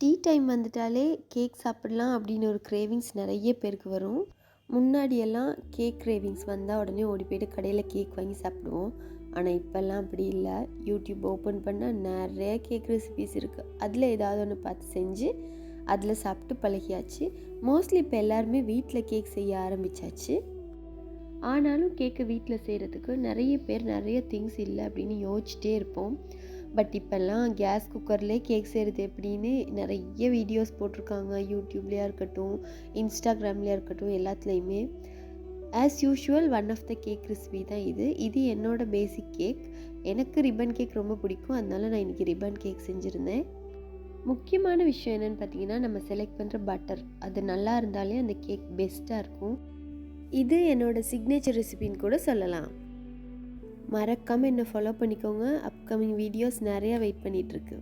Tea time வந்துட்டாலே cake சாப்பிடலாம் அப்படின்னு ஒரு கிரேவிங்ஸ் நிறைய பேருக்கு வரும். முன்னாடியெல்லாம் கேக் கிரேவிங்ஸ் வந்தால் உடனே ஓடி போய்ட்டு கடையில் கேக் வாங்கி சாப்பிடுவோம். ஆனால் இப்போல்லாம் அப்படி இல்லை. யூடியூப் ஓப்பன் பண்ணால் நிறைய கேக் ரெசிபீஸ் இருக்குது. அதில் ஏதாவது ஒன்று பார்த்து செஞ்சு அதில் சாப்பிட்டு பழகியாச்சு. மோஸ்ட்லி இப்போ எல்லாருமே வீட்டில் கேக் செய்ய ஆரம்பித்தாச்சு. ஆனாலும் கேக்கை வீட்டில் செய்கிறதுக்கு நிறைய பேர் நிறைய திங்ஸ் இல்லை அப்படின்னு யோசிச்சிட்டே இருப்போம். பட் இப்போல்லாம் கேஸ் குக்கர்லேயே கேக் செய்கிறது எப்படின்னு நிறைய வீடியோஸ் போட்டிருக்காங்க. யூடியூப்லேயா இருக்கட்டும், இன்ஸ்டாகிராம்லேயா இருக்கட்டும், எல்லாத்துலேயுமே. As usual one of the cake recipe தான் இது என்னோட பேசிக் கேக். எனக்கு ரிப்பன் கேக் ரொம்ப பிடிக்கும். அதனால நான் இன்றைக்கி ரிப்பன் கேக் செஞ்சுருந்தேன். முக்கியமான விஷயம் என்னென்னு பார்த்தீங்கன்னா, நம்ம செலக்ட் பண்ணுற பட்டர் அது நல்லா இருந்தாலே அந்த கேக் பெஸ்ட்டாக இருக்கும். இது என்னோடய சிக்னேச்சர் ரெசிபின்னு கூட சொல்லலாம். மறக்காமல் என்னை ஃபாலோ பண்ணிக்கோங்க. அப்கமிங் வீடியோஸ் நிறையா வெயிட் பண்ணிகிட்ருக்கு.